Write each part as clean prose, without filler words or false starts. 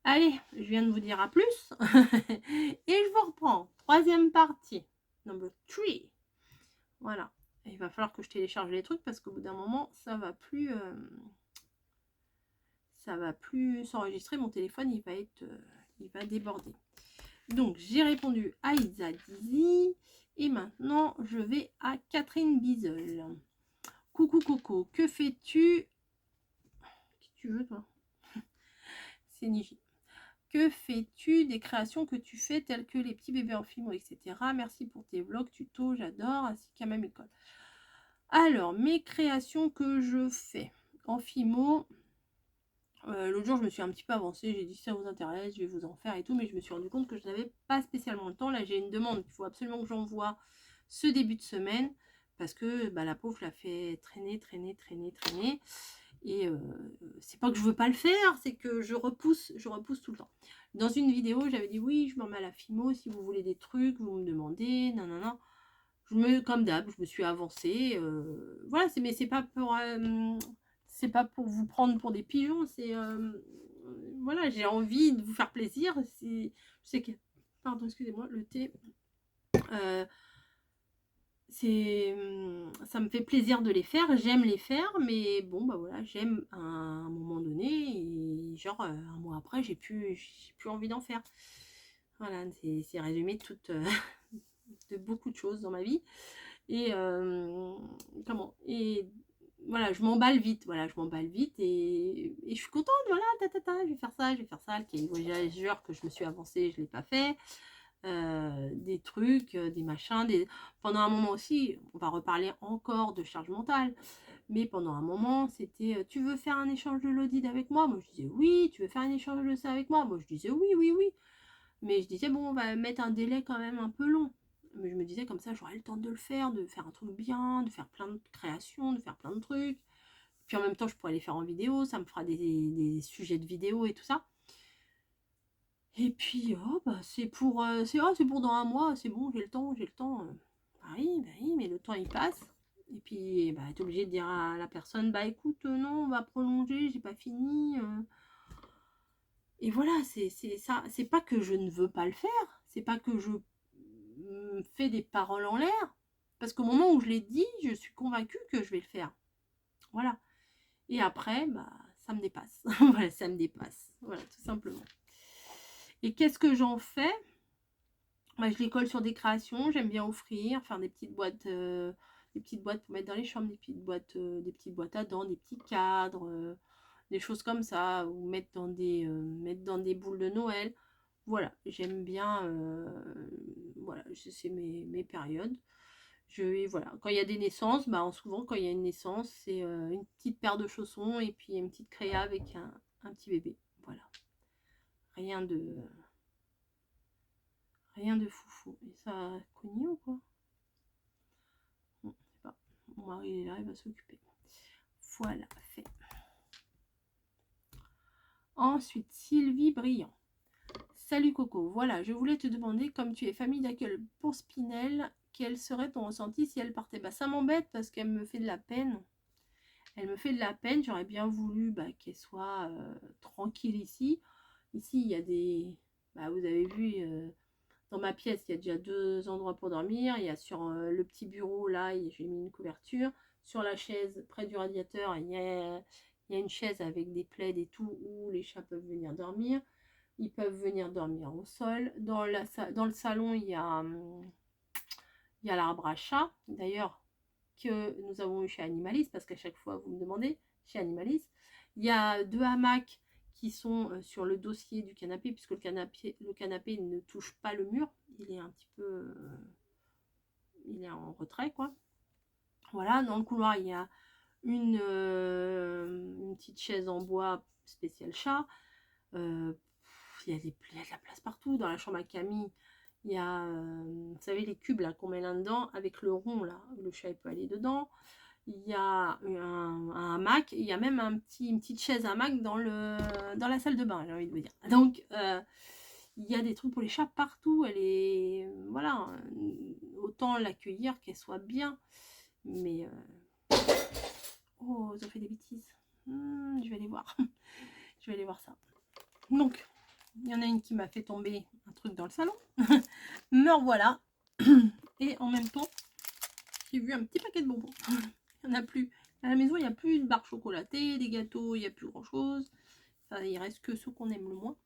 Allez, je viens de vous dire à plus. Et je vous reprends. Troisième partie. Number 3. Voilà. Et il va falloir que je télécharge les trucs parce qu'au bout d'un moment, ça va plus s'enregistrer. Mon téléphone, il va déborder. Donc, j'ai répondu à Isa Dizzy. Et maintenant, je vais à Catherine Bizel. Coucou Coco, que fais-tu? Qui tu veux, toi? C'est Niji. Que fais-tu des créations que tu fais telles que les petits bébés en film, etc. Merci pour tes vlogs, tutos, j'adore, ainsi qu'à même école. Alors, mes créations que je fais en Fimo, l'autre jour je me suis un petit peu avancée, j'ai dit si ça vous intéresse, je vais vous en faire et tout, mais je me suis rendu compte que je n'avais pas spécialement le temps. Là j'ai une demande qu'il faut absolument que j'envoie ce début de semaine, parce que bah, la pauvre la fait traîner, et c'est pas que je veux pas le faire, c'est que je repousse tout le temps. Dans une vidéo j'avais dit oui je m'en mets à la Fimo, si vous voulez des trucs vous me demandez, non. Comme d'hab, je me suis avancée. Voilà, mais c'est pas pour vous prendre pour des pigeons. Voilà, j'ai envie de vous faire plaisir. Je sais que, pardon, excusez-moi, le thé. Euh, ça me fait plaisir de les faire. J'aime les faire, mais bon, bah voilà, j'aime à un moment donné et genre un mois après, j'ai plus envie d'en faire. Voilà, c'est résumé de beaucoup de choses dans ma vie. Et et voilà, je m'emballe vite, et je suis contente, voilà, je vais faire ça, le cahier voyageur que je me suis avancée, je l'ai pas fait, des trucs, des machins, pendant un moment aussi, on va reparler encore de charge mentale, mais pendant un moment, c'était, tu veux faire un échange de l'audit avec moi? Moi, je disais oui. Tu veux faire un échange de ça avec moi? Moi, je disais oui. Mais je disais, bon, on va mettre un délai quand même un peu long. Mais je me disais, comme ça, j'aurai le temps de faire un truc bien, de faire plein de créations, de faire plein de trucs. Puis en même temps, je pourrais les faire en vidéo, ça me fera des sujets de vidéo et tout ça. Et puis, oh, bah, c'est pour dans un mois, c'est bon, j'ai le temps. Bah oui, mais le temps, il passe. Et puis, bah, t'es obligé de dire à la personne, bah écoute, non, on va prolonger, j'ai pas fini. Et voilà, c'est ça. C'est pas que je ne veux pas le faire, c'est pas que je fais des paroles en l'air, parce qu'au moment où je l'ai dit, je suis convaincue que je vais le faire. Voilà. Et après, bah, ça me dépasse. Voilà, ça me dépasse. Voilà, tout simplement. Et qu'est-ce que j'en fais? Bah, je les colle sur des créations, j'aime bien offrir, faire des petites boîtes pour mettre dans les chambres, des petites boîtes à dents, des petits cadres, des choses comme ça, ou mettre dans des boules de Noël. Voilà, j'aime bien, voilà, c'est mes périodes. Voilà, quand il y a des naissances, bah, souvent quand il y a une naissance, c'est une petite paire de chaussons et puis une petite créa avec un petit bébé. Voilà, rien de, rien de foufou. Et ça a cogné ou quoi? Bon, je sais pas. Mon mari est là, il va s'occuper. Voilà, fait. Ensuite, Sylvie Briand. Salut Coco, voilà, je voulais te demander, comme tu es famille d'accueil pour Spinel, quel serait ton ressenti si elle partait? Bah ça m'embête parce qu'elle me fait de la peine. Elle me fait de la peine, j'aurais bien voulu bah, qu'elle soit tranquille ici. Ici, il y a des... Bah, vous avez vu, dans ma pièce, il y a déjà 2 endroits pour dormir. Il y a sur le petit bureau, là, j'ai mis une couverture. Sur la chaise, près du radiateur, il y a une chaise avec des plaids et tout, où les chats peuvent venir dormir. Ils peuvent venir dormir au sol. Dans le salon, il y a l'arbre à chat, d'ailleurs, que nous avons eu chez Animalis, parce qu'à chaque fois, vous me demandez, chez Animalis. Il y a 2 hamacs qui sont sur le dossier du canapé, puisque le canapé ne touche pas le mur. Il est un petit peu... il est en retrait, quoi. Voilà, dans le couloir, il y a une petite chaise en bois spéciale chat. Il y a de la place partout. Dans la chambre à Camille, il y a, vous savez, les cubes là qu'on met là-dedans, avec le rond là, le chat il peut aller dedans. Il y a un hamac, il y a même une petite chaise hamac dans la salle de bain, j'ai envie de vous dire. Donc, il y a des trucs pour les chats partout. Voilà, autant l'accueillir qu'elle soit bien. Mais, oh, ils ont fait des bêtises. Je vais aller voir. Je vais aller voir ça. Donc, Il y en a une qui m'a fait tomber un truc dans le salon. Me revoilà. Et en même temps, j'ai vu un petit paquet de bonbons. Il n'y en a plus. À la maison, il n'y a plus de barres chocolatées, des gâteaux, il n'y a plus grand chose. Enfin, il reste que ceux qu'on aime le moins.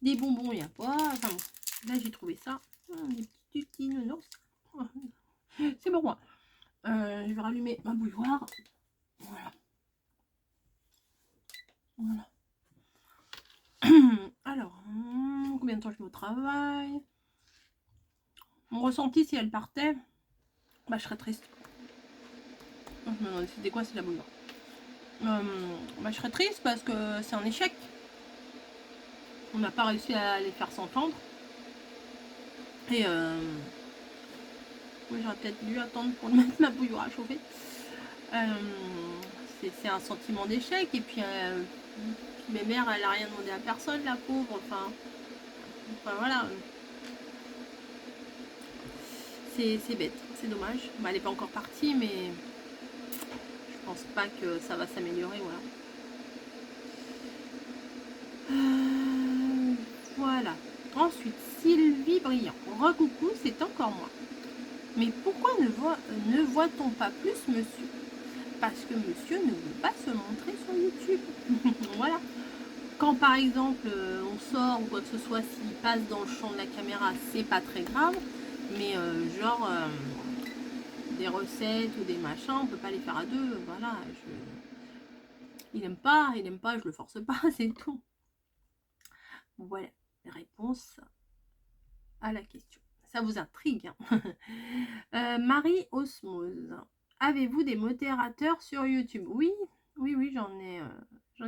Des bonbons, il n'y a pas. Enfin, bon. Là, j'ai trouvé ça. Des petits nounours. C'est pour moi. Je vais rallumer ma bouilloire. Voilà. Voilà. Alors, combien de temps je vais au travail? Mon ressenti, si elle partait, bah, je serais triste. Je me demande c'était quoi, c'est la bouilloire. Bah, je serais triste parce que c'est un échec. On n'a pas réussi à les faire s'entendre. Et oui, j'aurais peut-être dû attendre pour mettre ma bouilloire à chauffer. C'est un sentiment d'échec. Et puis, mes mères, elle n'a rien demandé à personne, la pauvre. Enfin voilà. C'est bête, c'est dommage. Bah, elle n'est pas encore partie, mais je pense pas que ça va s'améliorer. Voilà. Ensuite, Sylvie Brillant. Recoucou, c'est encore moi. Mais pourquoi ne voit-on pas plus monsieur? Parce que monsieur ne veut pas se montrer sur YouTube. Voilà. Quand par exemple on sort ou quoi que ce soit, s'il passe dans le champ de la caméra, c'est pas très grave. Mais genre des recettes ou des machins, on peut pas les faire à deux. Voilà. Il aime pas, je le force pas, c'est tout. Voilà les réponses à la question. Ça vous intrigue, hein? Marie Osmose. Avez-vous des modérateurs sur YouTube? Oui, j'en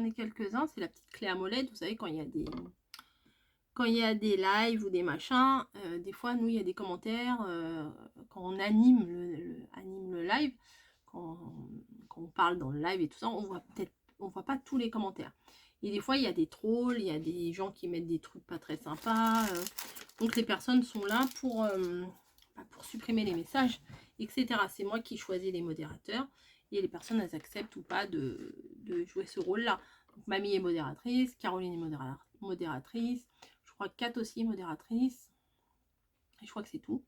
ai quelques-uns. C'est la petite clé à molette. Vous savez, quand il y a des lives ou des machins, des fois, nous, il y a des commentaires quand on anime le live, quand on parle dans le live et tout ça, on voit pas tous les commentaires. Et des fois, il y a des trolls, il y a des gens qui mettent des trucs pas très sympas. Donc, les personnes sont là pour supprimer les messages, etc. C'est moi qui choisis les modérateurs. Et les personnes, elles acceptent ou pas de jouer ce rôle-là. Donc, Mamie est modératrice, Caroline est modératrice. Je crois que Kat aussi est modératrice. Et je crois que c'est tout.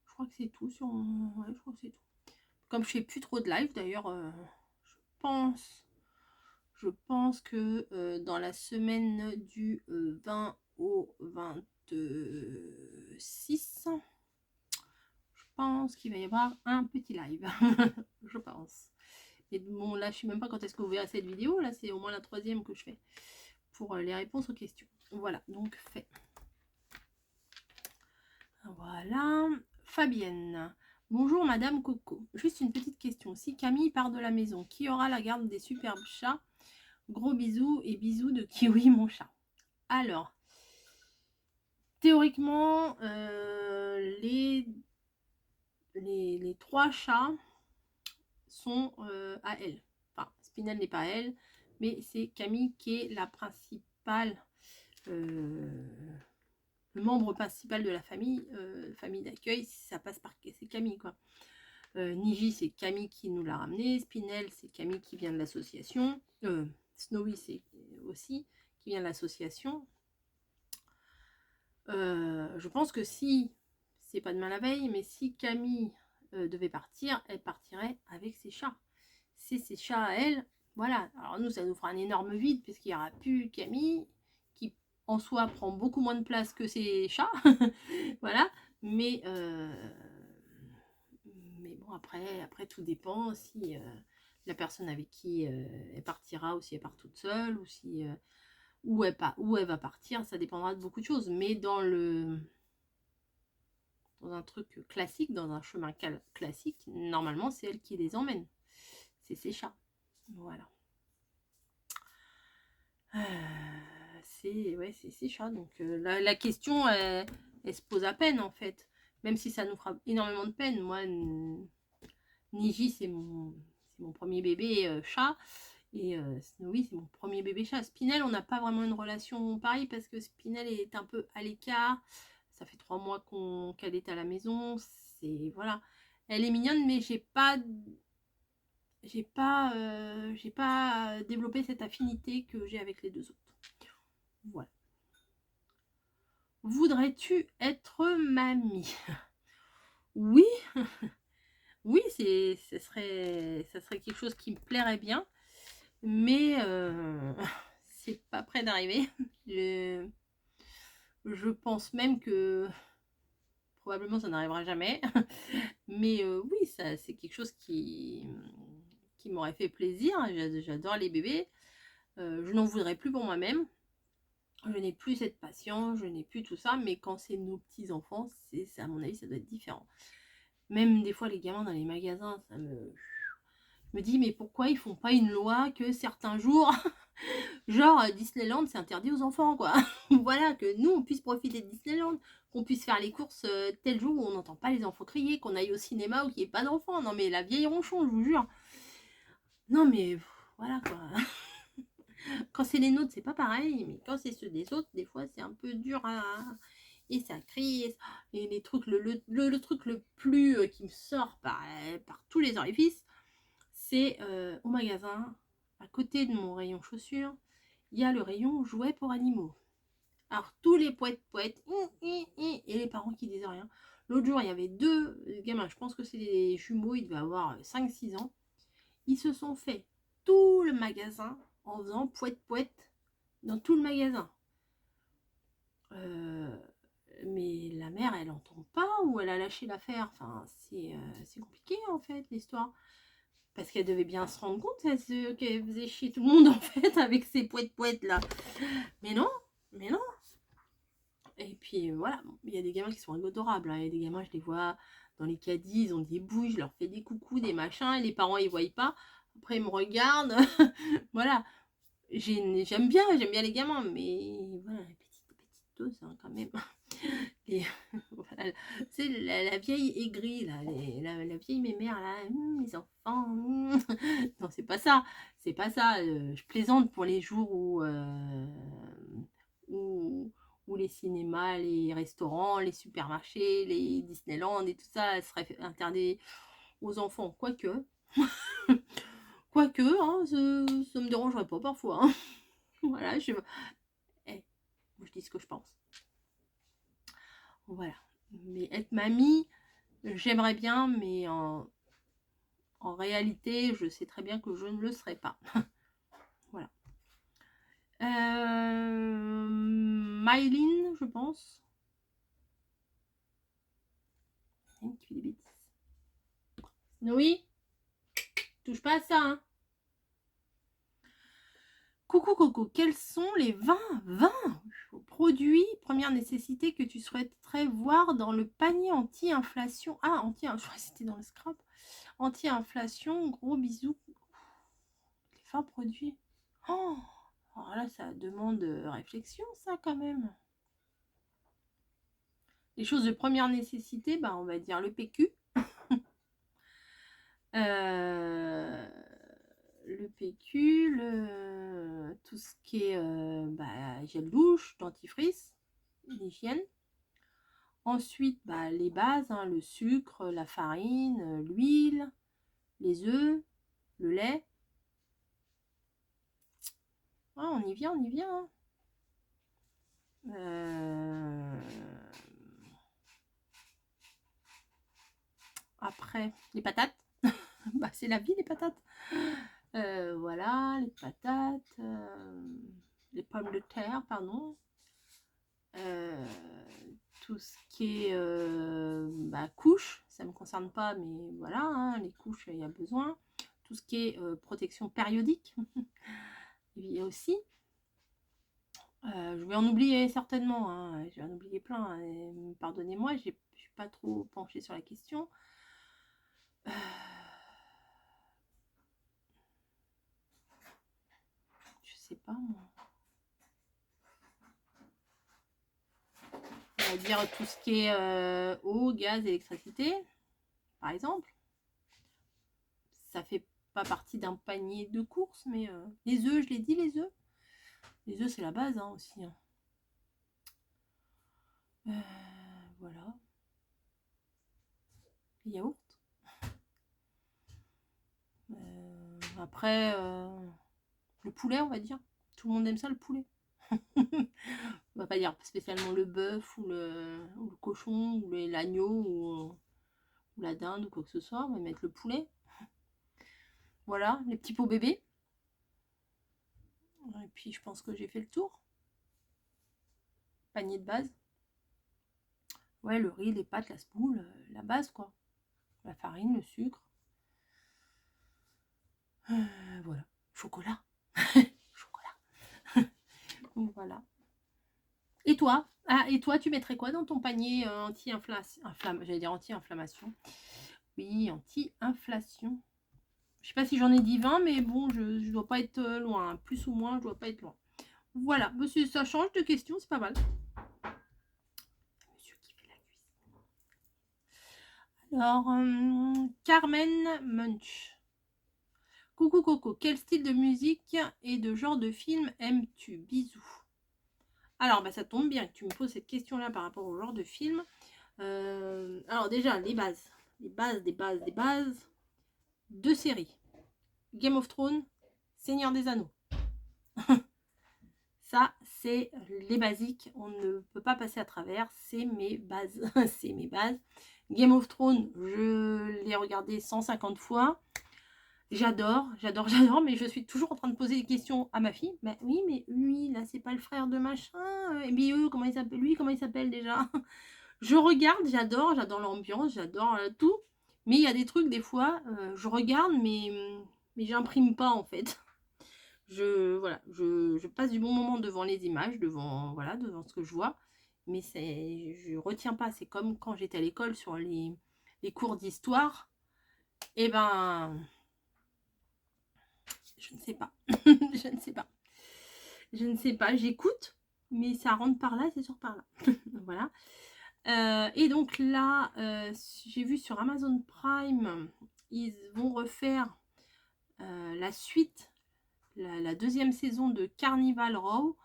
Je crois que c'est tout. Ouais, je crois que c'est tout. Comme je fais plus trop de live, d'ailleurs, je pense que dans la semaine du 20 au 26, je pense qu'il va y avoir un petit live. Je pense. Et bon, là, je sais même pas quand est-ce que vous verrez cette vidéo. Là, c'est au moins la 3e que je fais pour les réponses aux questions. Voilà, donc fait. Voilà. Fabienne. Bonjour Madame Coco. Juste une petite question. Si Camille part de la maison, qui aura la garde des superbes chats? Gros bisous et bisous de Kiwi, mon chat. Alors, théoriquement, les 3 chats sont à elle. Enfin, Spinel n'est pas à elle, mais c'est Camille qui est la principale, le membre principal de la famille, famille d'accueil. Ça passe par, c'est Camille quoi. Niji, c'est Camille qui nous l'a ramené. Spinel, c'est Camille qui vient de l'association. Snowy, c'est aussi qui vient de l'association. Je pense que si, c'est pas demain la veille, mais si Camille devait partir, elle partirait avec ses chats. C'est ses chats à elle. Voilà. Alors nous, ça nous fera un énorme vide puisqu'il n'y aura plus Camille, qui en soi prend beaucoup moins de place que ses chats. Voilà. Mais bon, après tout dépend si la personne avec qui elle partira, ou si elle part toute seule, ou si où elle va partir, ça dépendra de beaucoup de choses. Mais dans un truc classique, dans un chemin classique, normalement c'est elle qui les emmène. C'est ses chats. Voilà. C'est ses chats. Donc la question elle se pose à peine en fait. Même si ça nous fera énormément de peine. Moi, Niji, c'est mon premier bébé chat. Et Snowy, c'est mon premier bébé chat. Spinel, on n'a pas vraiment une relation pareille parce que Spinel est un peu à l'écart. Ça fait 3 mois qu'elle est à la maison. C'est voilà. Elle est mignonne, mais j'ai pas développé cette affinité que j'ai avec les 2 autres. Voilà. Voudrais-tu être mamie? Oui, oui, ça serait quelque chose qui me plairait bien, mais c'est pas près d'arriver. Je, je pense même que probablement ça n'arrivera jamais. Mais oui, ça c'est quelque chose qui m'aurait fait plaisir. J'adore les bébés. Je n'en voudrais plus pour moi-même. Je n'ai plus cette patience, je n'ai plus tout ça, mais quand c'est nos petits-enfants, à mon avis, ça doit être différent. Même des fois, les gamins dans les magasins, je me dis, mais pourquoi ils font pas une loi que certains jours, genre Disneyland, c'est interdit aux enfants, quoi. Voilà, que nous, on puisse profiter de Disneyland, qu'on puisse faire les courses tel jour où on n'entend pas les enfants crier, qu'on aille au cinéma où il n'y ait pas d'enfants. Non, mais la vieille ronchon, je vous jure. Non, mais voilà, quoi. Quand c'est les nôtres, c'est pas pareil, mais quand c'est ceux des autres, des fois, c'est un peu dur à... Et ça crie, et les trucs, le truc le plus qui me sort par tous les orifices, c'est au magasin, à côté de mon rayon chaussures, il y a le rayon jouets pour animaux. Alors tous les poètes, et les parents qui disent rien. L'autre jour, il y avait deux gamins, je pense que c'est des jumeaux, ils devaient avoir 5-6 ans. Ils se sont fait tout le magasin en faisant poète dans tout le magasin. Mais la mère, elle entend pas ou elle a lâché l'affaire. Enfin, c'est compliqué en fait l'histoire. Parce qu'elle devait bien se rendre compte qu'elle faisait chier tout le monde en fait avec ces poètes là. Mais non, mais non. Et puis voilà, il y a des gamins qui sont adorables. Hein. Il y a des gamins, je les vois dans les caddies, ils ont des bouilles, je leur fais des coucous, des machins, et les parents ils voient pas. Après ils me regardent. Voilà. J'aime bien les gamins, mais voilà, petite dose hein, quand même. Et, voilà, c'est la vieille aigrie, là, la vieille mémère, là, les enfants. Non, c'est pas ça. C'est pas ça. Je plaisante pour les jours où les cinémas, les restaurants, les supermarchés, les Disneyland et tout ça seraient interdits aux enfants. Quoique, hein, ça me dérangerait pas parfois. Hein. Voilà, je dis ce que je pense. Voilà. Mais être mamie, j'aimerais bien, mais en réalité, je sais très bien que je ne le serai pas. Voilà. Myline, je pense. Qui fait des bêtises. Snowy, touche pas à ça, hein. Coucou Coco, quels sont les 20 produits, première nécessité que tu souhaiterais voir dans le panier anti-inflation? Ah, je crois que c'était dans le scrap. Anti-inflation, gros bisous. Les 20 produits. Oh, alors là, ça demande réflexion, ça, quand même. Les choses de première nécessité, bah, on va dire le PQ. Le PQ, tout ce qui est gel douche, dentifrice, l'hygiène. Ensuite, les bases, hein, le sucre, la farine, l'huile, les œufs, le lait. Ah, on y vient, Hein. Après, les patates. C'est la vie, les patates. Voilà, les patates. Les pommes de terre, pardon. Tout ce qui est couches, ça ne me concerne pas, mais voilà, hein, les couches, il y a besoin. Tout ce qui est protection périodique, il y a aussi. Je vais en oublier certainement, hein, je vais en oublier plein. Hein, pardonnez-moi, je ne suis pas trop penchée sur la question. Je sais pas, moi. On va dire tout ce qui est eau, gaz, électricité, par exemple. Ça fait pas partie d'un panier de courses, mais les œufs, je l'ai dit, les œufs. Les œufs, c'est la base hein, aussi. Hein. Voilà. Les yaourts. Après, le poulet, on va dire. Tout le monde aime ça, le poulet. pas dire spécialement le bœuf ou le cochon ou l'agneau ou la dinde ou quoi que ce soit. On va mettre le poulet. Voilà, les petits pots bébés. Et puis je pense que j'ai fait le tour. Panier de base. Ouais, le riz, les pâtes, la semoule, la base quoi. La farine, le sucre. Voilà. Chocolat. Chocolat. Voilà. Et toi? Ah, et toi, tu mettrais quoi dans ton panier anti-inflation? J'allais dire anti-inflammation. Oui, anti-inflation. Je sais pas si j'en ai dit 20, mais bon, je dois pas être loin. Plus ou moins, je dois pas être loin. Voilà, monsieur, ça change de question, c'est pas mal. Monsieur qui fait la cuisine. Alors, Carmen Munch. Coucou Coco, quel style de musique et de genre de film aimes-tu? Bisous. Alors, bah, ça tombe bien que tu me poses cette question-là par rapport au genre de film. Alors déjà, les bases. Les bases. Deux séries. Game of Thrones, Seigneur des Anneaux. Ça, c'est les basiques. On ne peut pas passer à travers. C'est mes bases. C'est mes bases. Game of Thrones, je l'ai regardé 150 fois. J'adore, mais je suis toujours en train de poser des questions à ma fille. Bah oui, mais lui, là, c'est pas le frère de machin. Et puis eux, comment il s'appelle? Lui, comment il s'appelle déjà? Je regarde, j'adore l'ambiance, j'adore tout. Mais il y a des trucs, des fois, je regarde, mais j'imprime pas, en fait. Voilà, je passe du bon moment devant les images, devant ce que je vois. Mais je retiens pas. C'est comme quand j'étais à l'école sur les cours d'histoire. Et ben, je ne sais pas. Je ne sais pas. J'écoute, mais ça rentre par là, c'est sûr par là. Voilà. Et donc là, j'ai vu sur Amazon Prime, ils vont refaire la suite, la deuxième saison de Carnival Row.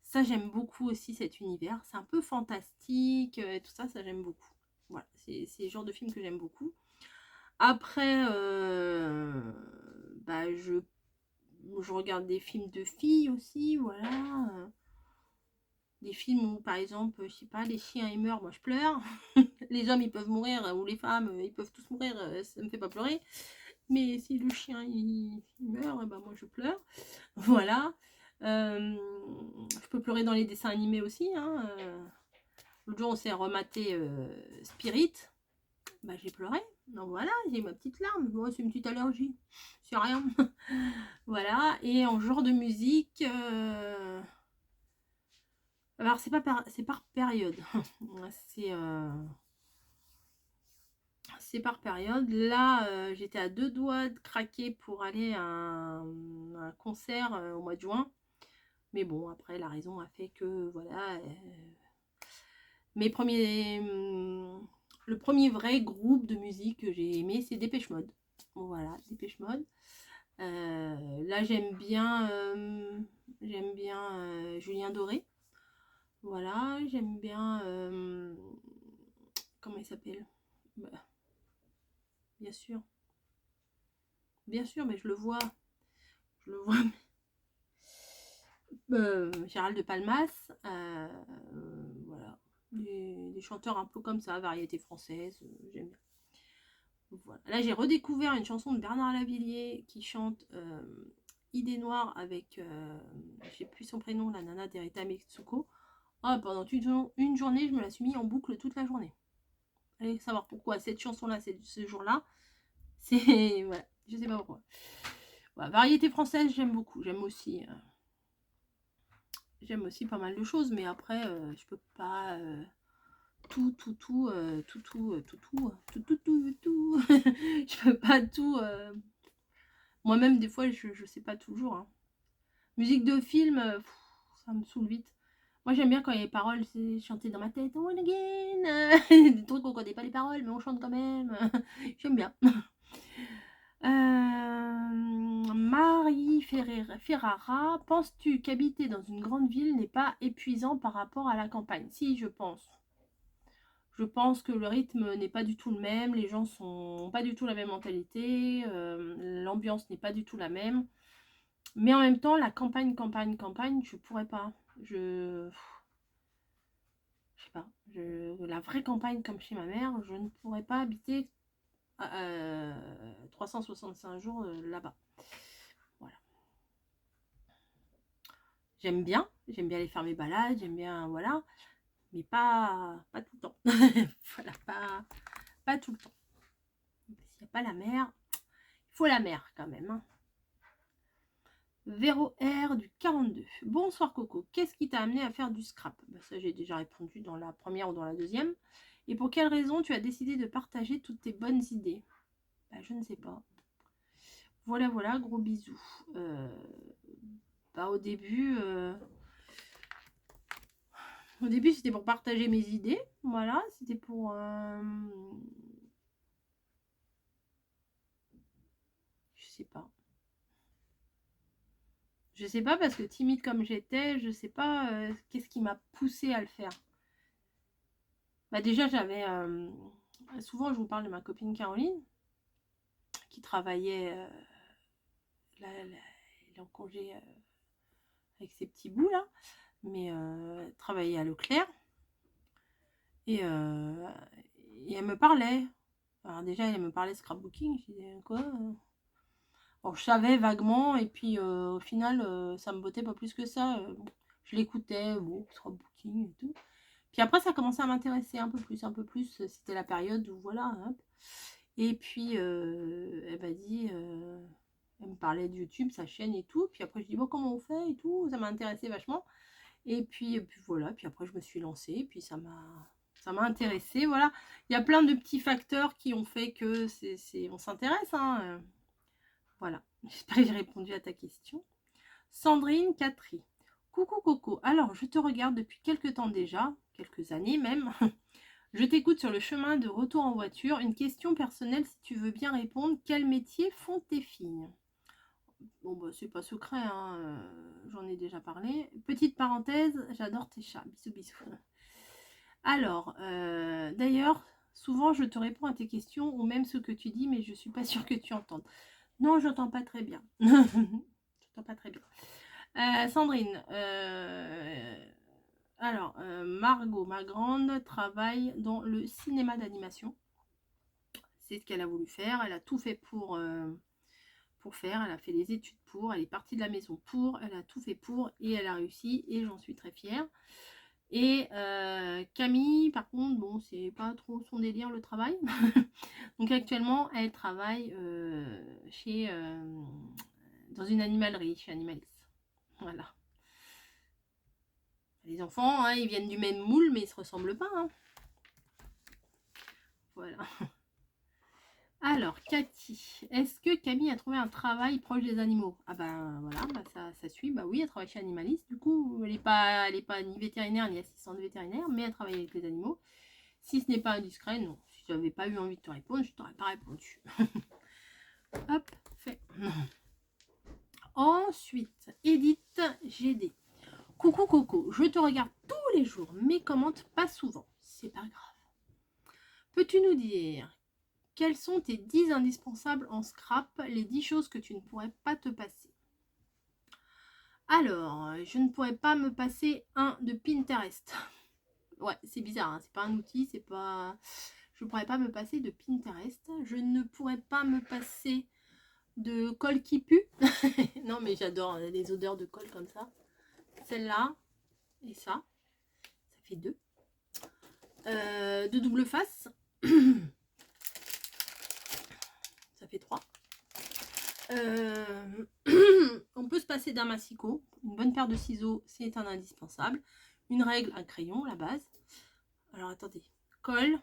Ça, j'aime beaucoup aussi cet univers. C'est un peu fantastique, tout ça, ça j'aime beaucoup. Voilà, c'est le genre de film que j'aime beaucoup. Après, bah, je regarde des films de filles aussi, voilà. Des films où, par exemple, je sais pas, les chiens ils meurent, moi je pleure. Les hommes ils peuvent mourir, ou les femmes ils peuvent tous mourir, ça me fait pas pleurer. Mais si le chien il meurt, ben moi je pleure. Voilà. Je peux pleurer dans les dessins animés aussi. Hein. L'autre jour on s'est rematé Spirit. Bah j'ai pleuré. Donc voilà, j'ai ma petite larme. Moi c'est une petite allergie. C'est rien. Voilà. Et en genre de musique. Alors c'est par période. C'est par période. Là, j'étais à 2 doigts de craquer pour aller à un concert au mois de juin. Mais bon, après, la raison a fait que, voilà. Le premier vrai groupe de musique que j'ai aimé, c'est Dépêche Mode. Voilà, Dépêche Mode. Là, j'aime bien Julien Doré. Voilà, j'aime bien... comment il s'appelle? Bah, bien sûr, mais je le vois. Gérald de Palmas, voilà, des chanteurs un peu comme ça, variété française, j'aime bien. Voilà. Là, j'ai redécouvert une chanson de Bernard Lavillier qui chante Idée Noire avec, je sais plus son prénom, la nana d'Erita Mitsuko. Oh, pendant une journée, je me la suis mis en boucle toute la journée. Allez savoir pourquoi cette chanson-là, ce jour-là, c'est voilà, je sais pas pourquoi. Voilà, variété française, j'aime beaucoup. J'aime aussi pas mal de choses, mais après, je peux pas tout. Je peux pas tout. Moi-même, des fois, je sais pas toujours. Hein. Musique de film, ça me saoule vite. Moi, j'aime bien quand les paroles, c'est chanté dans ma tête. One again. Des trucs qu'on connaît pas les paroles, mais on chante quand même. J'aime bien. Marie Ferrara, penses-tu qu'habiter dans une grande ville n'est pas épuisant par rapport à la campagne? Si, je pense. Je pense que le rythme n'est pas du tout le même, les gens sont pas du tout la même mentalité, l'ambiance n'est pas du tout la même. Mais en même temps, la campagne, je pourrais pas. sais pas, la vraie campagne comme chez ma mère, je ne pourrais pas habiter 365 jours là-bas. Voilà. J'aime bien aller faire mes balades, j'aime bien, voilà, mais pas tout le temps. Voilà, pas tout le temps. S'il n'y a pas la mer, il faut la mer quand même. Hein. Véro R du 42. Bonsoir Coco, qu'est-ce qui t'a amené à faire du scrap? Ben, ça j'ai déjà répondu dans la première ou dans la deuxième. Et pour quelle raison tu as décidé de partager toutes tes bonnes idées? Ben, je ne sais pas. Voilà, voilà, gros bisous. Bah, au début c'était pour partager mes idées. Voilà, c'était pour... Je sais pas. Je sais pas parce que timide comme j'étais, je sais pas qu'est-ce qui m'a poussée à le faire. Bah déjà j'avais... souvent je vous parle de ma copine Caroline qui travaillait... là, elle est en congé avec ses petits bouts là. Mais travaillait à Leclerc. Et elle me parlait. Alors déjà elle me parlait de scrapbooking. Je disais quoi Alors, je savais vaguement, et puis au final, ça me bottait pas plus que ça. Je l'écoutais, bon, scrapbooking et tout. Puis après, ça commençait à m'intéresser un peu plus, un peu plus. C'était la période où, voilà. Hein. Et puis, elle m'a dit, elle me parlait de YouTube, sa chaîne et tout. Puis après, je dis, bon, comment on fait et tout. Ça m'a intéressé vachement. Et puis voilà. Puis après, je me suis lancée. Puis ça m'a intéressée, voilà. Il y a plein de petits facteurs qui ont fait que on s'intéresse, hein. Voilà, j'espère que j'ai répondu à ta question. Sandrine Catry. Coucou Coco, alors je te regarde depuis quelques temps déjà, quelques années même. Je t'écoute sur le chemin de retour en voiture. Une question personnelle si tu veux bien répondre. Quel métier font tes filles? Bon bah c'est pas secret, hein, j'en ai déjà parlé. Petite parenthèse, j'adore tes chats. Bisous bisous. Alors, d'ailleurs, souvent je te réponds à tes questions ou même ce que tu dis, mais je suis pas sûre que tu entendes. Non, j'entends pas très bien. J'entends pas très bien. Sandrine, alors, Margot, ma grande, travaille dans le cinéma d'animation. C'est ce qu'elle a voulu faire. Elle a tout fait pour faire. Elle a fait les études pour. Elle est partie de la maison pour. Elle a tout fait pour et elle a réussi et j'en suis très fière. Et Camille, par contre, bon, c'est pas trop son délire le travail. Donc actuellement, elle travaille dans une animalerie, chez Animalis. Voilà. Les enfants, hein, ils viennent du même moule, mais ils se ressemblent pas. Hein. Voilà. Alors, Cathy, est-ce que Camille a trouvé un travail proche des animaux? Ah ben voilà, bah, ça suit. Bah oui, elle travaille chez Animalis. Du coup, elle est pas ni vétérinaire ni assistante vétérinaire, mais elle travaille avec les animaux. Si ce n'est pas indiscret, non. Si je n'avais pas eu envie de te répondre, je t'aurais pas répondu. Hop, fait. Ensuite, Edith GD. Coucou Coco, je te regarde tous les jours, mais commente pas souvent. C'est pas grave. Peux-tu nous dire quels sont tes 10 indispensables en scrap, les 10 choses que tu ne pourrais pas te passer? Alors, je ne pourrais pas me passer un de Pinterest. Ouais, c'est bizarre, hein, c'est pas un outil, c'est pas... Je ne pourrais pas me passer de Pinterest. Je ne pourrais pas me passer de colle qui pue. Non, mais j'adore les odeurs de colle comme ça. Celle-là et ça. Ça fait 2. De double face. Ça fait 3. On peut se passer d'un massicot. Une bonne paire de ciseaux, c'est un indispensable. Une règle, un crayon, la base. Alors, attendez. Colle.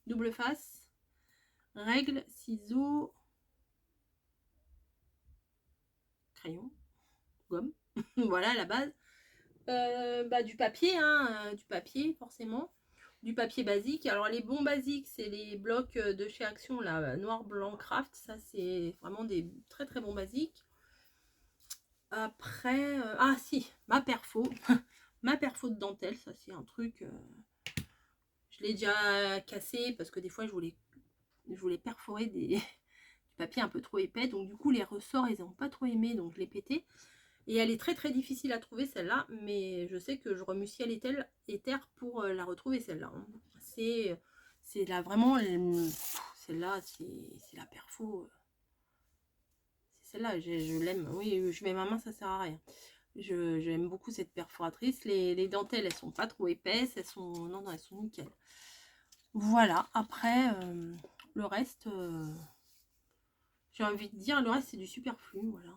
Double face. Règle, ciseaux. Crayon. Gomme. Voilà la base. Du papier, hein, du papier forcément, du papier basique. Alors les bons basiques, c'est les blocs de chez Action, là, noir, blanc, craft. Ça, c'est vraiment des très très bons basiques. Après, ah si, ma perfo, ma perfo de dentelle, ça c'est un truc, je l'ai déjà cassé parce que des fois je voulais perforer du papier un peu trop épais, donc du coup les ressorts ils n'ont pas trop aimé, donc je l'ai pété. Et elle est très très difficile à trouver celle-là, mais je sais que je remue ciel et terre pour la retrouver celle-là. Hein. C'est là vraiment, celle-là, c'est la perfo. C'est celle-là, je l'aime. Oui, je mets ma main, ça sert à rien. J'aime beaucoup cette perforatrice. Les dentelles, elles sont pas trop épaisses. Elles sont, non, elles sont nickel. Voilà. Après, le reste, j'ai envie de dire, le reste, c'est du superflu. Voilà.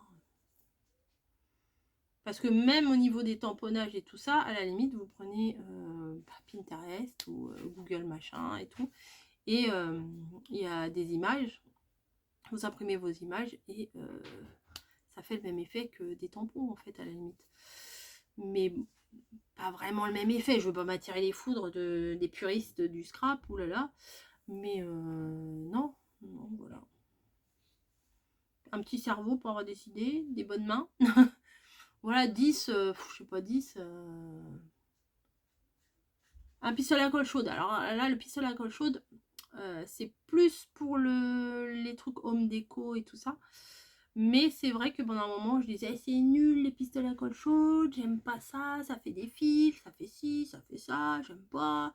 Parce que même au niveau des tamponnages et tout ça, à la limite, vous prenez Pinterest ou Google machin et tout. Et il y a des images. Vous imprimez vos images et ça fait le même effet que des tampons, en fait, à la limite. Mais pas vraiment le même effet. Je veux pas m'attirer les foudres des puristes du scrap, oulala. Mais non, non, voilà. Un petit cerveau pour avoir décidé, des bonnes mains. Voilà, 10, je sais pas, 10. Un pistolet à colle chaude. Alors là, le pistolet à colle chaude, c'est plus pour les trucs home déco et tout ça. Mais c'est vrai que pendant un moment, je disais, c'est nul les pistolets à colle chaude, j'aime pas ça, ça fait des fils, ça fait ci, ça fait ça, j'aime pas.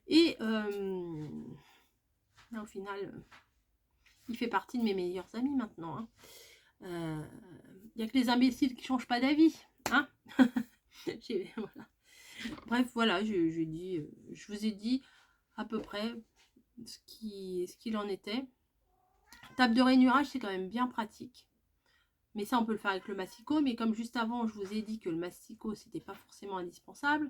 Et là, au final, il fait partie de mes meilleurs amis maintenant. Hein. Il n'y a que les imbéciles qui ne changent pas d'avis. Hein. Voilà. Bref, voilà, je vous ai dit à peu près ce qu'il en était. Table de rainurage, c'est quand même bien pratique. Mais ça, on peut le faire avec le mastico. Mais comme juste avant, je vous ai dit que le mastico, c'était pas forcément indispensable.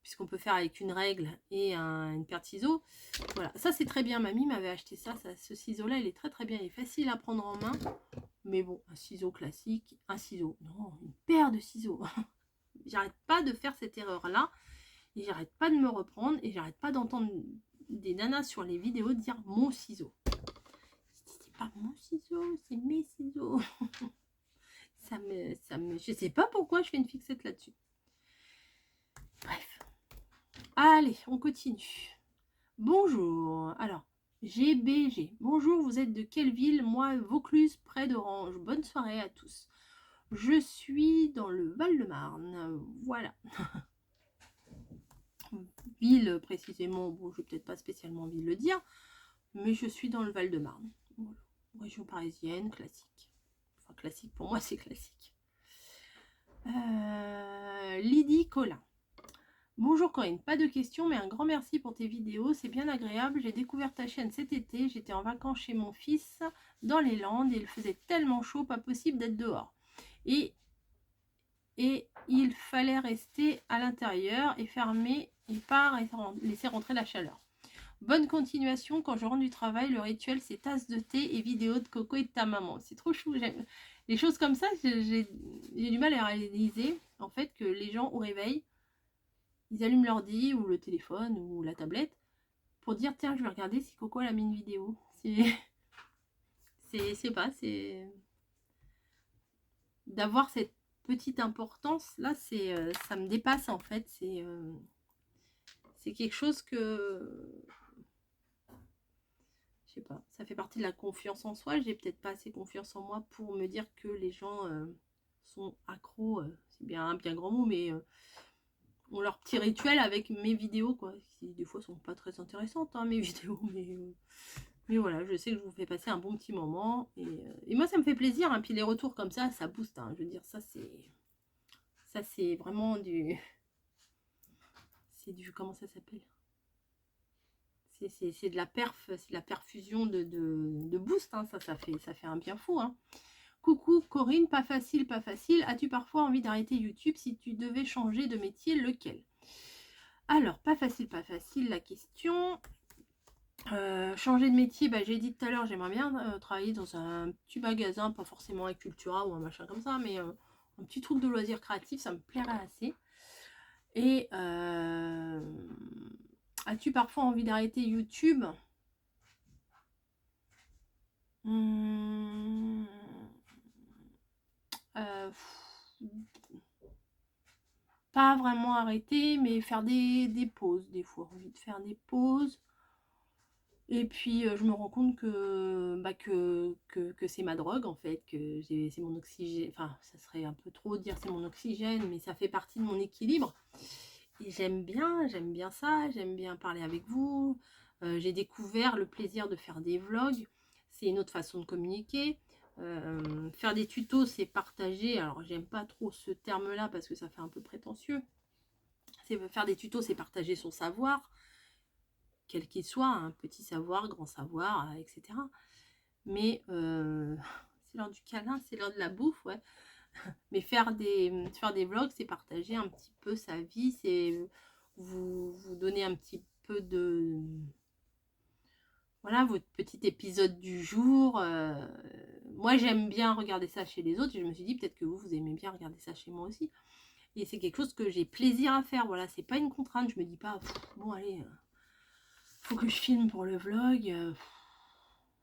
Puisqu'on peut faire avec une règle et une paire de ciseaux. Voilà, ça c'est très bien. Mamie m'avait acheté ça. Ce ciseau-là, il est très très bien. Il est facile à prendre en main. Mais bon, un ciseau classique. Un ciseau. Non, une paire de ciseaux. J'arrête pas de faire cette erreur-là. Et j'arrête pas de me reprendre. Et j'arrête pas d'entendre des nanas sur les vidéos dire mon ciseau. C'est pas mon ciseau, c'est mes ciseaux. Je sais pas pourquoi je fais une fixette là-dessus. Bref. Allez, on continue. Bonjour. Alors, GBG. Bonjour, vous êtes de quelle ville? Moi, Vaucluse, près d'Orange. Bonne soirée à tous. Je suis dans le Val-de-Marne. Voilà. Ville, précisément. Bon, je vais peut-être pas spécialement envie de le dire. Mais je suis dans le Val-de-Marne. Voilà. Région parisienne, classique. Enfin, classique, pour moi, c'est classique. Lydie Collin. Bonjour Corinne, pas de questions, mais un grand merci pour tes vidéos, c'est bien agréable. J'ai découvert ta chaîne cet été, j'étais en vacances chez mon fils dans les Landes et il faisait tellement chaud, pas possible d'être dehors. Et il fallait rester à l'intérieur et fermer et pas laisser rentrer la chaleur. Bonne continuation, quand je rentre du travail, le rituel c'est tasse de thé et vidéo de Coco et de ta maman. C'est trop chou, j'aime. Les choses comme ça, j'ai du mal à réaliser en fait que les gens au réveil, ils allument l'ordi ou le téléphone ou la tablette pour dire tiens je vais regarder si Coco elle a mis une vidéo. C'est pas, c'est d'avoir cette petite importance là, ça me dépasse en fait. C'est quelque chose que je sais pas, ça fait partie de la confiance en soi. J'ai peut-être pas assez confiance en moi pour me dire que les gens sont accros, c'est bien un bien grand mot, mais ont leur petit rituel avec mes vidéos, quoi. Qui des fois sont pas très intéressantes, hein, mes vidéos, mais voilà, je sais que je vous fais passer un bon petit moment. Et moi, ça me fait plaisir. Hein, puis les retours comme ça booste. Hein, je veux dire, ça, c'est vraiment du... C'est du... Comment ça s'appelle? C'est de la perf, c'est de la perfusion de boost. Hein, ça fait un bien fou. Hein. Coucou Corinne, pas facile, pas facile. As-tu parfois envie d'arrêter YouTube si tu devais changer de métier, lequel? Alors, pas facile, la question. Changer de métier, bah, j'ai dit tout à l'heure, j'aimerais bien travailler dans un petit magasin, pas forcément un Cultura ou un machin comme ça, mais un petit truc de loisirs créatifs, ça me plairait assez. Et as-tu parfois envie d'arrêter YouTube? Pas vraiment arrêter, mais faire des pauses, des fois, envie de faire des pauses. Et puis je me rends compte que c'est ma drogue en fait, que c'est mon oxygène, enfin ça serait un peu trop dire c'est mon oxygène, mais ça fait partie de mon équilibre. Et j'aime bien ça, j'aime bien parler avec vous. J'ai découvert le plaisir de faire des vlogs, c'est une autre façon de communiquer. Faire des tutos, c'est partager. Alors j'aime pas trop ce terme-là parce que ça fait un peu prétentieux. Faire des tutos, c'est partager son savoir, quel qu'il soit, un petit savoir, grand savoir, etc. Mais c'est l'heure du câlin, c'est l'heure de la bouffe, ouais. Mais faire des vlogs, c'est partager un petit peu sa vie, c'est vous donner un petit peu de... Voilà, votre petit épisode du jour. Moi, j'aime bien regarder ça chez les autres. Et je me suis dit, peut-être que vous aimez bien regarder ça chez moi aussi. Et c'est quelque chose que j'ai plaisir à faire. Voilà, c'est pas une contrainte. Je me dis pas, bon, allez, faut que je filme pour le vlog.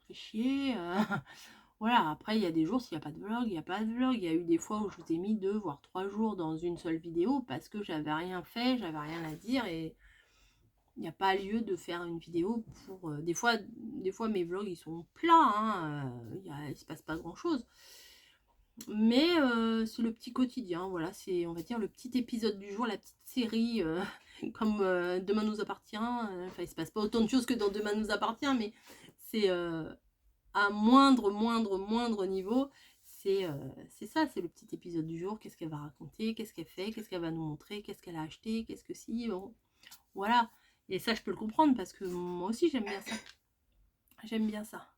Fait chier. Voilà, après, il y a des jours, s'il n'y a pas de vlog, il n'y a pas de vlog. Il y a eu des fois où je vous ai mis 2 voire 3 jours dans une seule vidéo parce que j'avais rien fait, j'avais rien à dire et il n'y a pas lieu de faire une vidéo pour... des fois, mes vlogs, ils sont plats, hein, il se passe pas grand-chose. Mais c'est le petit quotidien, voilà, c'est, on va dire, le petit épisode du jour, la petite série, comme Demain nous appartient. Enfin, il se passe pas autant de choses que dans Demain nous appartient, mais c'est... à moindre niveau, c'est ça, c'est le petit épisode du jour. Qu'est-ce qu'elle va raconter, qu'est-ce qu'elle fait, qu'est-ce qu'elle va nous montrer, qu'est-ce qu'elle a acheté, qu'est-ce que si, bon, voilà. Et ça, je peux le comprendre parce que moi aussi, j'aime bien ça. J'aime bien ça.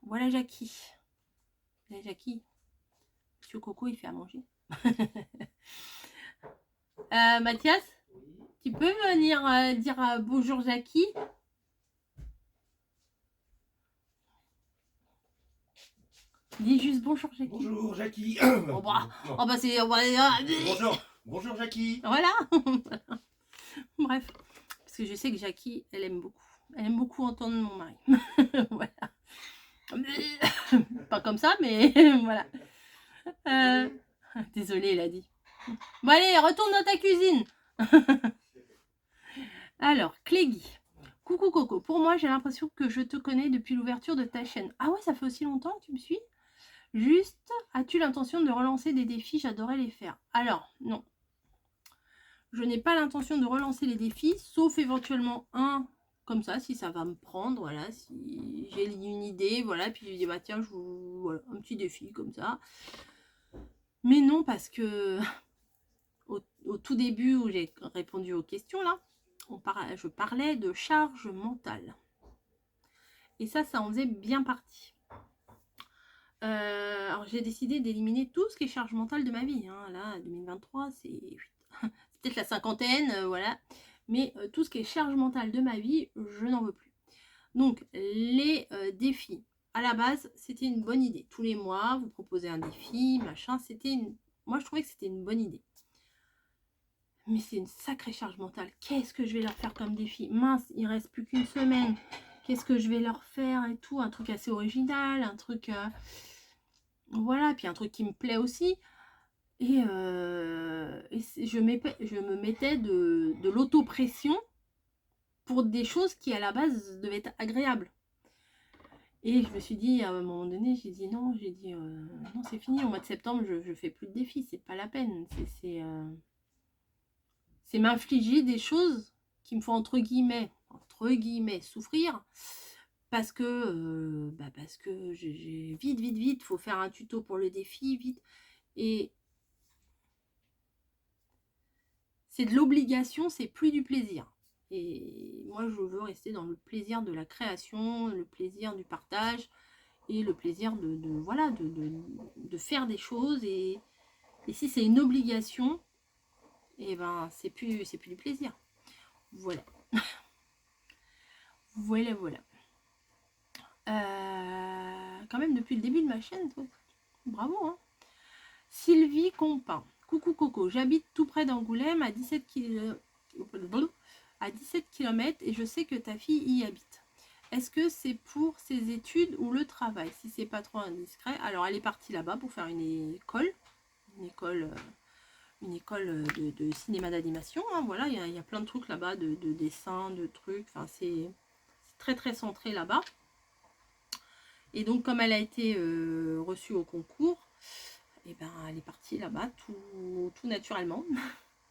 Voilà Jackie. Jackie. Monsieur Coco, il fait à manger. Mathias, tu peux venir dire bonjour Jackie? Dis juste bonjour Jackie. Bonjour Jackie. Oh bah, oh bah c'est... Bonjour Jackie. Voilà. Bref, parce que je sais que Jackie, elle aime beaucoup. Elle aime beaucoup entendre mon mari. Voilà. Pas comme ça, mais voilà. Désolée, il a dit. Bon allez, retourne dans ta cuisine. Alors, Clégy. Coucou Coco, pour moi j'ai l'impression que je te connais depuis l'ouverture de ta chaîne. Ah ouais, ça fait aussi longtemps que tu me suis? Juste, as-tu l'intention de relancer des défis? J'adorais les faire. Alors, non. Je n'ai pas l'intention de relancer les défis, sauf éventuellement un comme ça, si ça va me prendre, voilà, si j'ai une idée, voilà, puis je dis, bah tiens, voilà, un petit défi comme ça. Mais non, parce que au tout début où j'ai répondu aux questions, là, je parlais de charge mentale. Et ça en faisait bien partie. Alors j'ai décidé d'éliminer tout ce qui est charge mentale de ma vie. Hein. Là, 2023, c'est peut-être la cinquantaine, voilà. Mais tout ce qui est charge mentale de ma vie, je n'en veux plus. Donc, les défis. À la base, c'était une bonne idée. Tous les mois, vous proposez un défi, machin. Moi, je trouvais que c'était une bonne idée. Mais c'est une sacrée charge mentale. Qu'est-ce que je vais leur faire comme défi? Mince, il reste plus qu'une semaine. Qu'est-ce que je vais leur faire et tout? Un truc assez original, un truc... voilà, puis un truc qui me plaît aussi. Et je me mettais de l'autopression pour des choses qui à la base devaient être agréables. Et je me suis dit à un moment donné, j'ai dit non, non, c'est fini, au mois de septembre je fais plus de défis, c'est pas la peine. C'est m'infliger des choses qui me font entre guillemets souffrir parce que j'ai vite, faut faire un tuto pour le défi, vite. Et c'est de l'obligation, c'est plus du plaisir. Et moi, je veux rester dans le plaisir de la création, le plaisir du partage et le plaisir de faire des choses. Et si c'est une obligation, et ben c'est plus du plaisir. Voilà. Voilà. Quand même depuis le début de ma chaîne, toi. Bravo, hein. Sylvie Compin. Coucou Coco, j'habite tout près d'Angoulême à 17 km et je sais que ta fille y habite. Est-ce que c'est pour ses études ou le travail? Si c'est pas trop indiscret. Alors elle est partie là-bas pour faire une école de cinéma d'animation. Hein, voilà, il y a plein de trucs là-bas, de dessins, de trucs. Enfin, c'est très très centrée là-bas. Et donc comme elle a été reçue au concours, et ben elle est partie là-bas tout naturellement,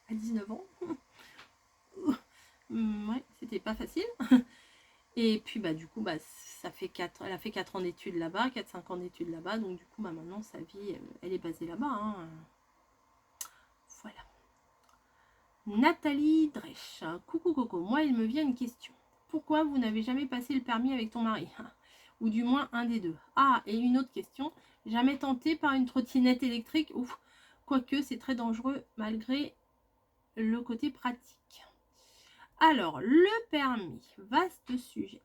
à 19 ans. Ouais, c'était pas facile. Et puis bah du coup bah elle a fait 4 ans d'études là-bas, 4-5 ans d'études là-bas, donc du coup bah maintenant sa vie elle est basée là-bas. Hein. Voilà. Nathalie Dresch. Coucou Coco, moi il me vient une question. Pourquoi vous n'avez jamais passé le permis avec ton mari? Ou du moins un des deux. Ah, et une autre question. Jamais tenté par une trottinette électrique? Ouf, quoique c'est très dangereux malgré le côté pratique. Alors, le permis, vaste sujet.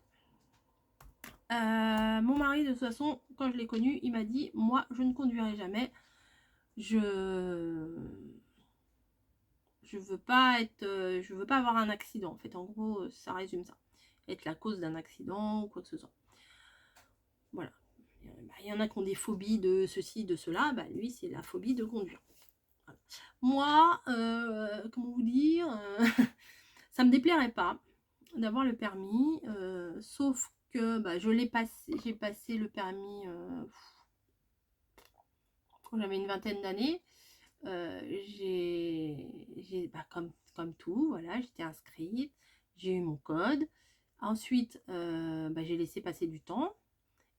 Mon mari, de toute façon, quand je l'ai connu, il m'a dit, moi, je ne conduirai jamais. Je veux pas être, je veux pas avoir un accident. En fait, en gros, ça résume ça. Être la cause d'un accident ou quoi que ce soit. Voilà. Il y en a qui ont des phobies de ceci, de cela. Bah, lui, c'est la phobie de conduire. Voilà. Moi, comment vous dire, ça me déplairait pas d'avoir le permis, sauf que bah, j'ai passé le permis quand j'avais une vingtaine d'années. Bah, comme tout, voilà, j'étais inscrite, j'ai eu mon code. Ensuite, bah, j'ai laissé passer du temps.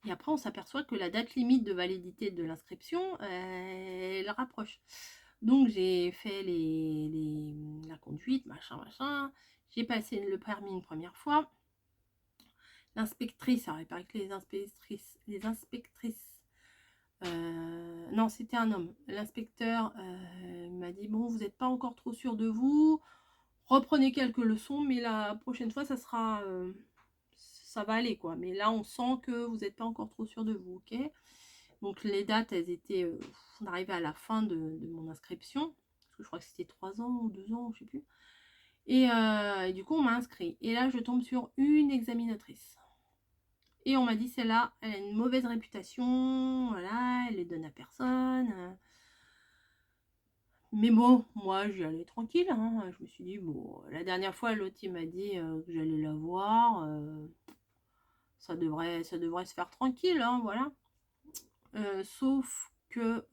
Et après, on s'aperçoit que la date limite de validité de l'inscription, elle rapproche. Donc, j'ai fait la conduite, machin. J'ai passé le permis une première fois. L'inspectrice, alors il paraît que les inspectrices, non, c'était un homme. L'inspecteur m'a dit, bon, vous n'êtes pas encore trop sûr de vous, reprenez quelques leçons, mais la prochaine fois, ça va aller, quoi. Mais là, on sent que vous n'êtes pas encore trop sûr de vous, ok? Donc, les dates, elles étaient, on arrivait à la fin de mon inscription, parce que je crois que c'était 3 ans ou 2 ans, je sais plus. Et du coup, on m'a inscrit. Et là, je tombe sur une examinatrice. Et on m'a dit, celle-là, elle a une mauvaise réputation, voilà, elle les donne à personne. Mais bon, moi, j'y allais tranquille. Hein. Je me suis dit, bon, la dernière fois, l'autre, il m'a dit que j'allais la voir. Ça devrait se faire tranquille, hein, voilà. Sauf que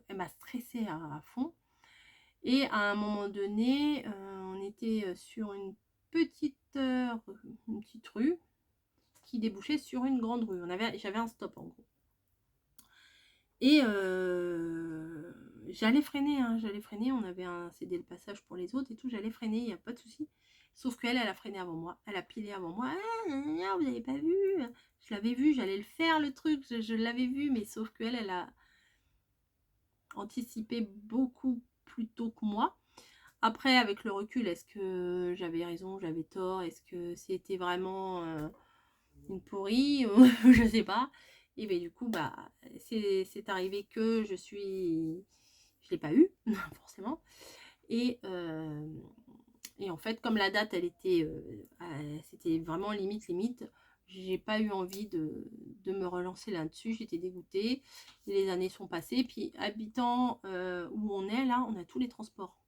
elle m'a stressée à fond. Et à un moment donné, on était sur une petite rue qui débouchait sur une grande rue. J'avais un stop en gros. Et j'allais freiner, on avait cédé le passage pour les autres et tout, j'allais freiner, il n'y a pas de souci. Sauf qu'elle, elle a freiné avant moi, elle a pilé avant moi. Ah, vous n'avez pas vu? Je l'avais vu, j'allais le faire le truc, je l'avais vu, mais sauf qu'elle, elle a anticipé beaucoup plus tôt que moi. Après, avec le recul, est-ce que j'avais raison, j'avais tort? Est-ce que c'était vraiment une pourrie? Je sais pas. Et bien du coup, bah, c'est arrivé que je l'ai pas eu, forcément. Et en fait, comme la date, elle était, c'était vraiment limite, j'ai pas eu envie de me relancer là-dessus. J'étais dégoûtée. Et les années sont passées. Puis, habitant où on est, là, on a tous les transports.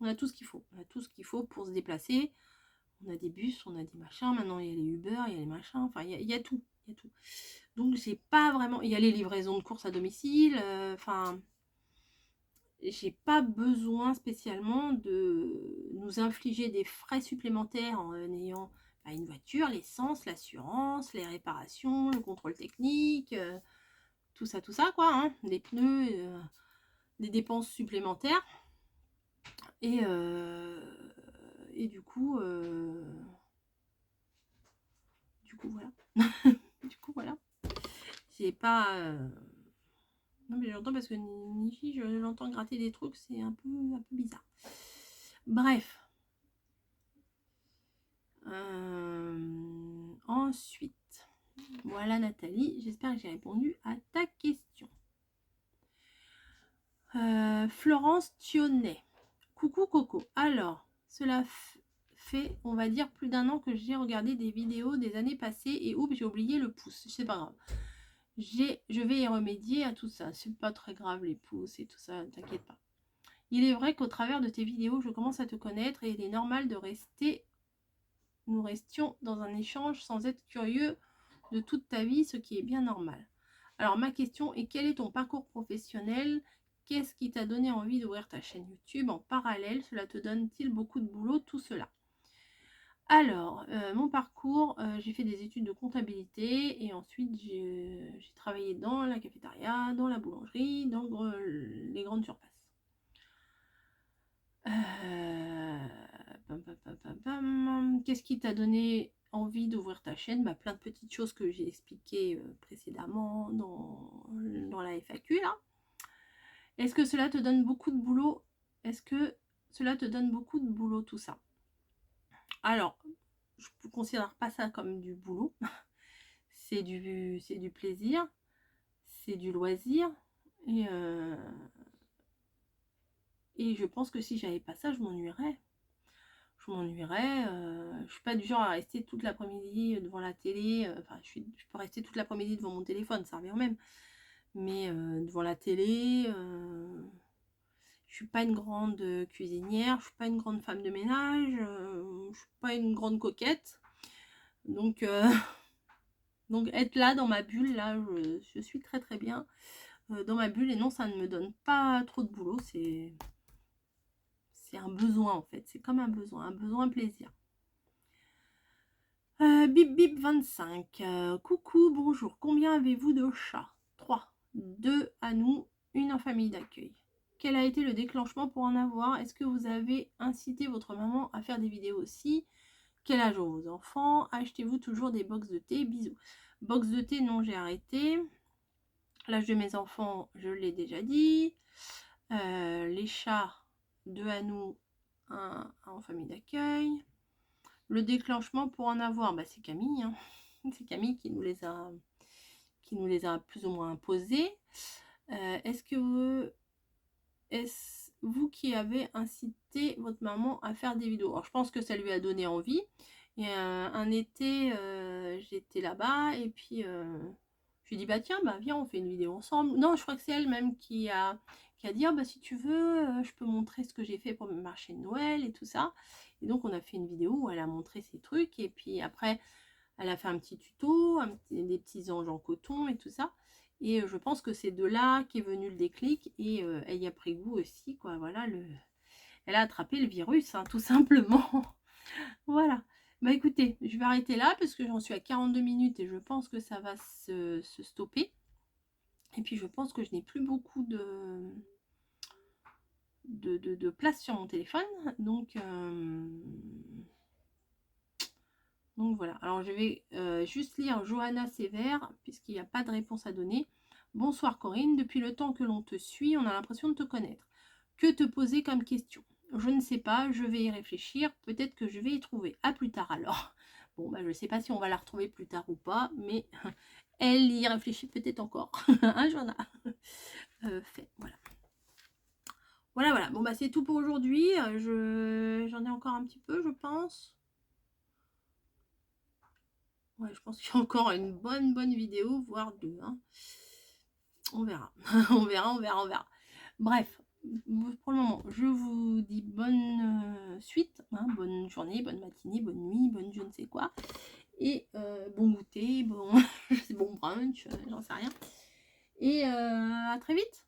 On a tout ce qu'il faut. On a tout ce qu'il faut pour se déplacer. On a des bus, on a des machins. Maintenant, il y a les Uber, il y a les machins. Enfin, il y a tout. Il y a tout. Donc, j'ai pas vraiment... Il y a les livraisons de courses à domicile. Enfin, j'ai pas besoin spécialement de nous infliger des frais supplémentaires en ayant une voiture, l'essence, l'assurance, les réparations, le contrôle technique, tout ça, quoi. Hein, les pneus, des dépenses supplémentaires. Et du coup, voilà. Du coup, voilà. J'ai pas... Non, mais j'entends parce que Nichi, je l'entends gratter des trucs, c'est un peu bizarre. Bref. Ensuite, voilà Nathalie, j'espère que j'ai répondu à ta question. Florence Thionnet. Coucou Coco. Alors, cela fait, on va dire, plus d'1 an que j'ai regardé des vidéos des années passées et oups, j'ai oublié le pouce. C'est pas grave. Je vais y remédier à tout ça. C'est pas très grave les pouces et tout ça, t'inquiète pas. Il est vrai qu'au travers de tes vidéos, je commence à te connaître et il est normal de rester nous restions dans un échange sans être curieux de toute ta vie, ce qui est bien normal. Alors ma question est, quel est ton parcours professionnel? Qu'est-ce qui t'a donné envie d'ouvrir ta chaîne YouTube en parallèle? Cela te donne-t-il beaucoup de boulot, tout cela? Alors, mon parcours, j'ai fait des études de comptabilité et ensuite j'ai travaillé dans la cafétéria, dans la boulangerie, dans les grandes surfaces. Qu'est-ce qui t'a donné envie d'ouvrir ta chaîne? Bah, plein de petites choses que j'ai expliquées précédemment dans la FAQ là. Est-ce que cela te donne beaucoup de boulot? Est-ce que cela te donne beaucoup de boulot tout ça? Alors, je ne considère pas ça comme du boulot. C'est du plaisir, c'est du loisir. Et je pense que si j'avais pas ça, je m'ennuierais. Je suis pas du genre à rester toute l'après-midi devant la télé. Enfin, je peux rester toute l'après-midi devant mon téléphone, ça revient au même. Mais devant la télé, je suis pas une grande cuisinière, je suis pas une grande femme de ménage, je suis pas une grande coquette. Donc, donc être là dans ma bulle, là, je suis très très bien dans ma bulle. Et non, ça ne me donne pas trop de boulot, c'est un besoin en fait, c'est comme un besoin plaisir. Bip bip 25. Coucou, bonjour. Combien avez-vous de chats? 3. 2 à nous, une en famille d'accueil. Quel a été le déclenchement pour en avoir? Est-ce que vous avez incité votre maman à faire des vidéos aussi? Quel âge ont vos enfants? Achetez-vous toujours des box de thé? Bisous. Box de thé, non, j'ai arrêté. L'âge de mes enfants, je l'ai déjà dit. Les chats, 2 à nous, un en famille d'accueil. Le déclenchement pour en avoir, bah, c'est Camille. Hein. C'est Camille qui nous les a plus ou moins imposés. Est-ce vous qui avez incité votre maman à faire des vidéos? Alors, je pense que ça lui a donné envie. Et un été, j'étais là-bas et puis je lui ai dit, bah tiens, bah viens, on fait une vidéo ensemble. Non, je crois que c'est elle-même qui a dit, oh, bah si tu veux, je peux montrer ce que j'ai fait pour le marché de Noël et tout ça. Et donc, on a fait une vidéo où elle a montré ses trucs. Et puis après, elle a fait un petit tuto, des petits anges en coton et tout ça. Et je pense que c'est de là qu'est venu le déclic. Et elle y a pris goût aussi, quoi. Voilà, elle a attrapé le virus, hein, tout simplement. Voilà. Bah écoutez, je vais arrêter là parce que j'en suis à 42 minutes et je pense que ça va se stopper. Et puis je pense que je n'ai plus beaucoup de place sur mon téléphone. Donc voilà. Alors je vais juste lire Johanna Sévère puisqu'il n'y a pas de réponse à donner. Bonsoir Corinne, depuis le temps que l'on te suit, on a l'impression de te connaître. Que te poser comme question? Je ne sais pas, je vais y réfléchir, peut-être que je vais y trouver. À plus tard alors. Bon, bah, je ne sais pas si on va la retrouver plus tard ou pas, mais elle y réfléchit peut-être encore. Hein, Johanna? Voilà. Voilà. Bon, bah, c'est tout pour aujourd'hui. J'en ai encore un petit peu, je pense. Ouais, je pense qu'il y a encore une bonne vidéo, voire deux. Hein. On verra. on verra. Bref, pour le moment, je vous dis bonne suite, hein, bonne journée, bonne matinée, bonne nuit, bonne je ne sais quoi. Et bon goûter, bon brunch, j'en sais rien. Et à très vite.